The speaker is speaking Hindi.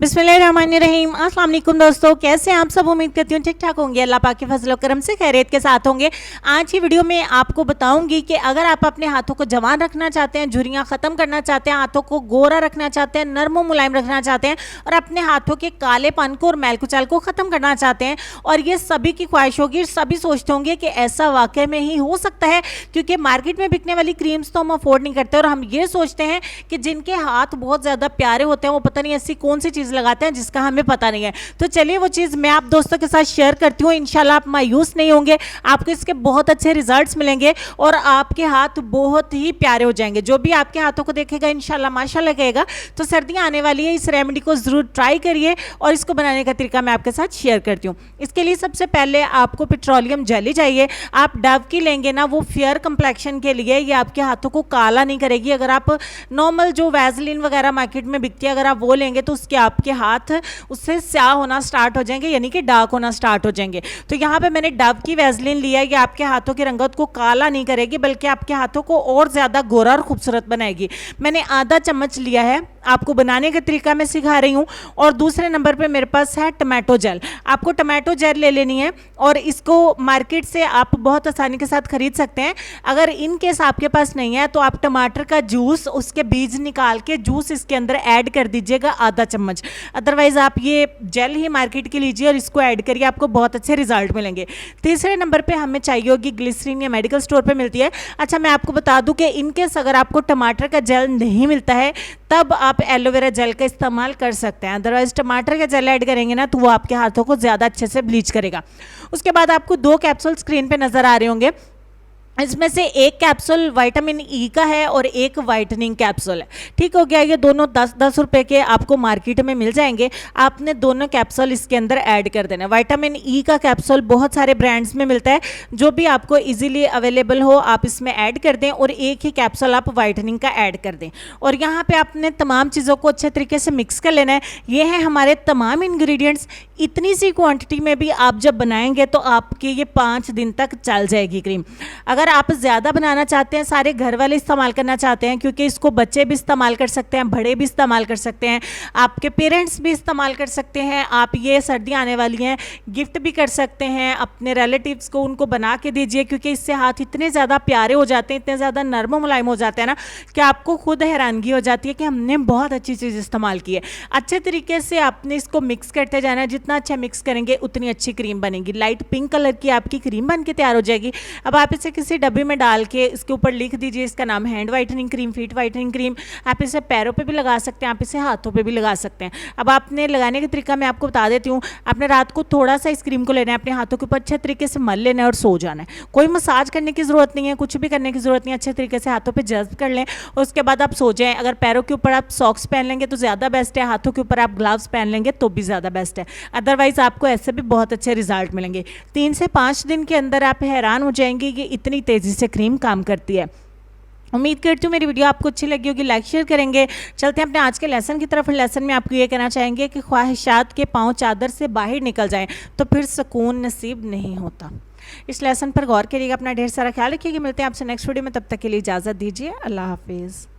बिस्मिल्लाहिर्रहमानिर्रहीम। अस्सलाम वालेकुम दोस्तों, कैसे हैं आप सब? उम्मीद करती हूँ ठीक ठाक होंगे। अल्लाह पाक के फजल करम से खैरियत के साथ होंगे। आज की वीडियो में आपको बताऊंगी कि अगर आप अपने हाथों को जवान रखना चाहते हैं, झुर्रियाँ ख़त्म करना चाहते हैं, हाथों को गोरा रखना चाहते हैं, नरम और मुलायम रखना चाहते हैं और अपने हाथों के कालेपन को और मैल कुचाल को ख़त्म करना चाहते हैं, और ये सभी की ख्वाहिश होगी, सभी सोचते होंगे कि ऐसा वाकई में ही हो सकता है, क्योंकि मार्केट में बिकने वाली क्रीम्स तो हम अफोर्ड नहीं करते और हम ये सोचते हैं कि जिनके हाथ बहुत ज़्यादा प्यारे होते हैं वो पता नहीं ऐसी कौन सी चीज़ लगाते हैं जिसका हमें पता नहीं है। तो चलिए वो चीज़ मैं आप दोस्तों के साथ शेयर करती हूँ। इंशाल्लाह आप मायूस नहीं होंगे, आपको इसके बहुत अच्छे रिजल्ट्स मिलेंगे और आपके हाथ बहुत ही प्यारे हो जाएंगे। जो भी आपके हाथों को देखेगा इंशाल्लाह माशाल्लाह कहेगा। तो सर्दियाँ आने वाली है, इस रेमेडी को ज़रूर ट्राई करिए और इसको बनाने का तरीका मैं आपके साथ शेयर करती हूँ। इसके लिए सबसे पहले आपको पेट्रोलियम जेली चाहिए। आप डव की लेंगे ना, वो फेयर कंप्लेक्शन के लिए, ये आपके हाथों को काला नहीं करेगी। अगर आप नॉर्मल जो वैसलीन वगैरह मार्केट में बिकती है अगर आप वो लेंगे तो उसके आपके हाथ उससे स्याह होना स्टार्ट हो जाएंगे, यानी कि डार्क होना स्टार्ट हो जाएंगे। तो यहाँ पे मैंने डव की वैसलीन लिया है। ये आपके हाथों की रंगत को काला नहीं करेगी बल्कि आपके हाथों को और ज़्यादा गोरा और खूबसूरत बनाएगी। मैंने आधा चम्मच लिया है, आपको बनाने का तरीका मैं सिखा रही हूँ। और दूसरे नंबर पे मेरे पास है टमाटो जेल। आपको टमाटो जेल ले लेनी है और इसको मार्केट से आप बहुत आसानी के साथ खरीद सकते हैं। अगर इन केस आपके पास नहीं है तो आप टमाटर का जूस, उसके बीज निकाल के जूस इसके अंदर ऐड कर दीजिएगा आधा चम्मच। अदरवाइज आप ये जेल ही मार्केट की लीजिए और इसको ऐड करिए, आपको बहुत अच्छे रिजल्ट मिलेंगे। तीसरे नंबर पे हमें चाहिए होगी ग्लिसरीन, या मेडिकल स्टोर पे मिलती है। अच्छा, मैं आपको बता दूं कि इनकेस अगर आपको टमाटर का जेल नहीं मिलता है तब आप एलोवेरा जेल का इस्तेमाल कर सकते हैं। अदरवाइज टमाटर का जेल ऐड करेंगे ना तो वो आपके हाथों को ज़्यादा अच्छे से ब्लीच करेगा। उसके बाद आपको 2 कैप्सूल स्क्रीन पे नज़र आ रहे होंगे। इसमें से एक कैप्सूल विटामिन ई का है और एक वाइटनिंग कैप्सूल है। ठीक हो गया, ये दोनों 10-10 रुपए के आपको मार्केट में मिल जाएंगे। आपने दोनों कैप्सूल इसके अंदर ऐड कर देना। विटामिन ई का कैप्सूल बहुत सारे ब्रांड्स में मिलता है, जो भी आपको इजीली अवेलेबल हो आप इसमें ऐड कर दें और एक ही कैप्सूल आप वाइटनिंग का ऐड कर दें। और यहाँ पे आपने तमाम चीज़ों को अच्छे तरीके से मिक्स कर लेना है। ये हैं हमारे तमाम इंग्रेडिएंट्स। इतनी सी क्वांटिटी में भी आप जब बनाएंगे तो आपके ये 5 दिन तक चल जाएगी क्रीम। अगर आप ज़्यादा बनाना चाहते हैं, सारे घर वाले इस्तेमाल करना चाहते हैं, क्योंकि इसको बच्चे भी इस्तेमाल कर सकते हैं, बड़े भी इस्तेमाल कर सकते हैं, आपके पेरेंट्स भी इस्तेमाल कर सकते हैं। आप ये सर्दियाँ आने वाली हैं, गिफ्ट भी कर सकते हैं अपने रिलेटिव्स को, उनको बना के दीजिए, क्योंकि इससे हाथ इतने ज़्यादा प्यारे हो जाते हैं, इतने ज़्यादा नरम मुलायम हो जाते हैं ना कि आपको खुद हैरानगी हो जाती है कि हमने बहुत अच्छी चीज़ इस्तेमाल की है। अच्छे तरीके से आपने इसको मिक्स करते जाना है। जितना अच्छा मिक्स करेंगे उतनी अच्छी क्रीम बनेगी। लाइट पिंक कलर की आपकी क्रीम बन के तैयार हो जाएगी। अब आप इसे किसी डब्बे में डाल के इसके ऊपर लिख दीजिए, इसका नाम hand whitening cream, feet whitening cream. आप इसे पैरों पे भी लगा सकते हैं, आप इसे हाथों पे भी लगा सकते हैं। अब आपने लगाने का तरीका मैं आपको बता देती हूँ। आपने रात को थोड़ा सा इस क्रीम को लेना है, अपने हाथों के ऊपर अच्छे तरीके से मल लेना है और सो जाना है। कोई मसाज करने की ज़रूरत नहीं है, कुछ भी करने की ज़रूरत नहीं है। अच्छे तरीके से हाथों पर जज्ब कर लें और उसके बाद आप सो जाएँ। अगर पैरों के ऊपर आप सॉक्स पहन लेंगे तो ज़्यादा बेस्ट है, हाथों के ऊपर आप ग्लव्स पहन लेंगे तो भी ज़्यादा बेस्ट है। अदरवाइज़ आपको ऐसे भी बहुत अच्छे रिजल्ट मिलेंगे। 3 से 5 दिन के अंदर आप हैरान हो जाएंगे कि इतनी तेज़ी से क्रीम काम करती है। उम्मीद करती हूँ मेरी वीडियो आपको अच्छी लगी होगी, लाइक शेयर करेंगे। चलते हैं अपने आज के लेसन की तरफ। लेसन में आपको ये कहना चाहेंगे कि ख्वाहिशात के पाँव चादर से बाहर निकल जाएं तो फिर सुकून नसीब नहीं होता। इस लेसन पर गौर करिएगा, अपना ढेर सारा ख्याल रखिएगा। मिलते हैं आपसे नेक्स्ट वीडियो में, तब तक के लिए इजाज़त दीजिए। अल्लाह हाफिज़।